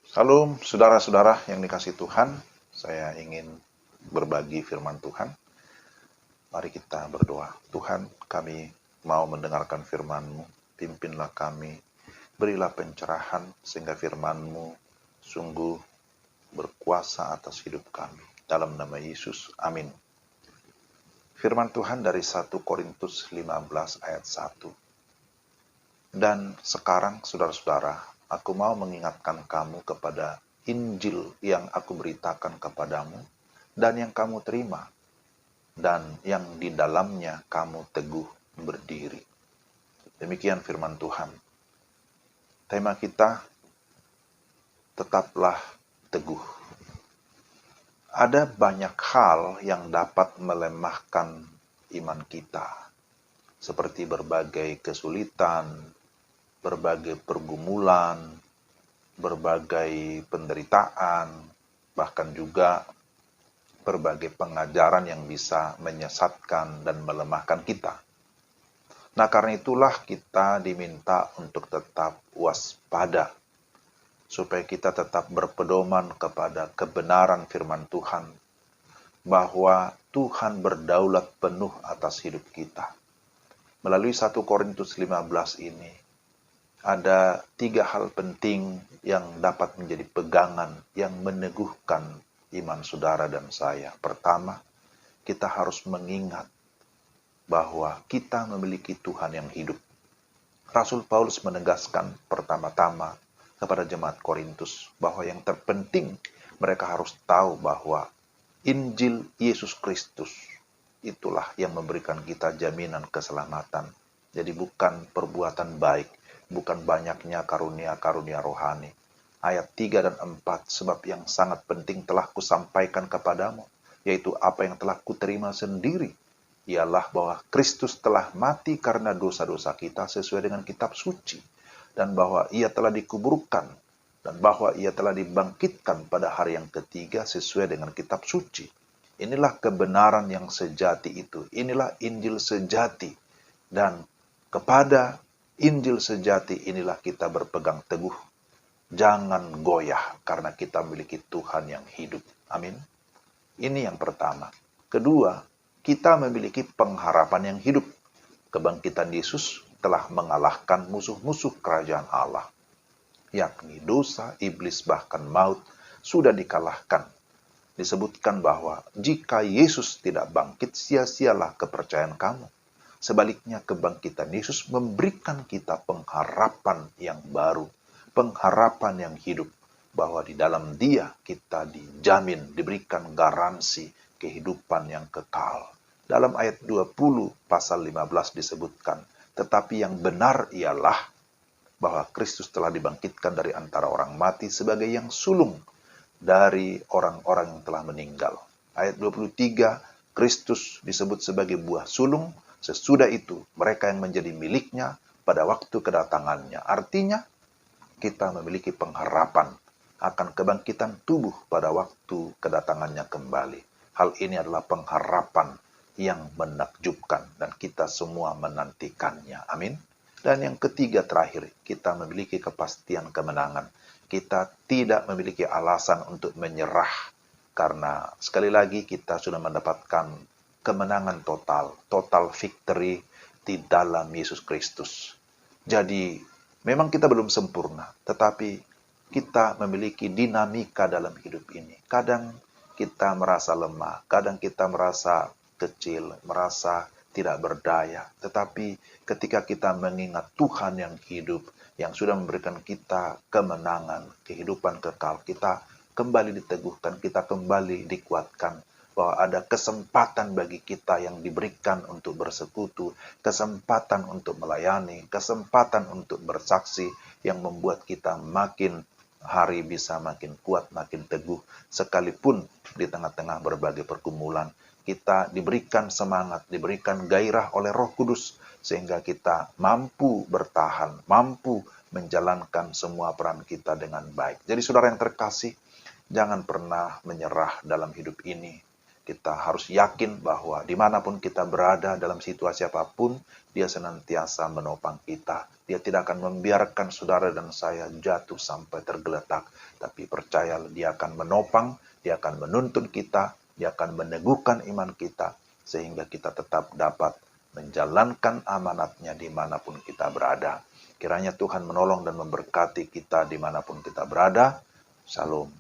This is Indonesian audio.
Salam saudara-saudara yang dikasih Tuhan, saya ingin berbagi firman Tuhan. Mari kita berdoa. Tuhan, kami mau mendengarkan firman-Mu, pimpinlah kami, berilah pencerahan sehingga firman-Mu sungguh berkuasa atas hidup kami. Dalam nama Yesus, amin. Firman Tuhan dari 1 Korintus 15 ayat 1. Dan sekarang saudara-saudara, aku mau mengingatkan kamu kepada Injil yang aku beritakan kepadamu dan yang kamu terima dan yang di dalamnya kamu teguh berdiri. Demikian firman Tuhan. Tema kita, tetaplah teguh. Ada banyak hal yang dapat melemahkan iman kita, seperti berbagai kesulitan, berbagai pergumulan, berbagai penderitaan, bahkan juga berbagai pengajaran yang bisa menyesatkan dan melemahkan kita. Nah, karena itulah kita diminta untuk tetap waspada, supaya kita tetap berpedoman kepada kebenaran firman Tuhan, bahwa Tuhan berdaulat penuh atas hidup kita. Melalui 1 Korintus 15 ini, ada 3 hal penting yang dapat menjadi pegangan yang meneguhkan iman saudara dan saya. Pertama, kita harus mengingat bahwa kita memiliki Tuhan yang hidup. Rasul Paulus menegaskan pertama-tama kepada jemaat Korintus bahwa yang terpenting mereka harus tahu bahwa Injil Yesus Kristus itulah yang memberikan kita jaminan keselamatan. Jadi bukan perbuatan baik, bukan banyaknya karunia-karunia rohani. Ayat 3 dan 4, sebab yang sangat penting telah kusampaikan kepadamu, yaitu apa yang telah kuterima sendiri, ialah bahwa Kristus telah mati karena dosa-dosa kita sesuai dengan kitab suci, dan bahwa ia telah dikuburkan, dan bahwa ia telah dibangkitkan pada hari yang ketiga sesuai dengan kitab suci. Inilah kebenaran yang sejati itu, inilah Injil sejati, dan kepada Injil sejati inilah kita berpegang teguh. Jangan goyah karena kita memiliki Tuhan yang hidup. Amin. Ini yang pertama. Kedua, kita memiliki pengharapan yang hidup. Kebangkitan Yesus telah mengalahkan musuh-musuh kerajaan Allah, yakni dosa, iblis, bahkan maut sudah dikalahkan. Disebutkan bahwa jika Yesus tidak bangkit, sia-sialah kepercayaan kamu. Sebaliknya, kebangkitan Yesus memberikan kita pengharapan yang baru, pengharapan yang hidup, bahwa di dalam Dia kita dijamin, diberikan garansi kehidupan yang kekal. Dalam ayat 20 pasal 15 disebutkan, tetapi yang benar ialah bahwa Kristus telah dibangkitkan dari antara orang mati sebagai yang sulung dari orang-orang yang telah meninggal. Ayat 23, Kristus disebut sebagai buah sulung, sesudah itu mereka yang menjadi miliknya pada waktu kedatangannya. Artinya, kita memiliki pengharapan akan kebangkitan tubuh pada waktu kedatangannya kembali. Hal ini adalah pengharapan yang menakjubkan dan kita semua menantikannya. Amin. Dan yang ketiga terakhir, kita memiliki kepastian kemenangan. Kita tidak memiliki alasan untuk menyerah, karena sekali lagi kita sudah mendapatkan kemenangan total victory di dalam Yesus Kristus. Jadi, memang kita belum sempurna, tetapi kita memiliki dinamika dalam hidup ini. Kadang kita merasa lemah, kadang kita merasa kecil, merasa tidak berdaya. Tetapi ketika kita mengingat Tuhan yang hidup, yang sudah memberikan kita kemenangan, kehidupan kekal, kita kembali diteguhkan, kita kembali dikuatkan, bahwa ada kesempatan bagi kita yang diberikan untuk bersekutu, kesempatan untuk melayani, kesempatan untuk bersaksi, yang membuat kita makin hari bisa makin kuat, makin teguh, sekalipun di tengah-tengah berbagai pergumulan. Kita diberikan semangat, diberikan gairah oleh Roh Kudus, sehingga kita mampu bertahan, mampu menjalankan semua peran kita dengan baik. Jadi saudara yang terkasih, jangan pernah menyerah dalam hidup ini. Kita harus yakin bahwa dimanapun kita berada dalam situasi apapun, Dia senantiasa menopang kita. Dia tidak akan membiarkan saudara dan saya jatuh sampai tergeletak. Tapi percayalah, Dia akan menopang, Dia akan menuntun kita, Dia akan meneguhkan iman kita, sehingga kita tetap dapat menjalankan amanatnya dimanapun kita berada. Kiranya Tuhan menolong dan memberkati kita dimanapun kita berada. Shalom.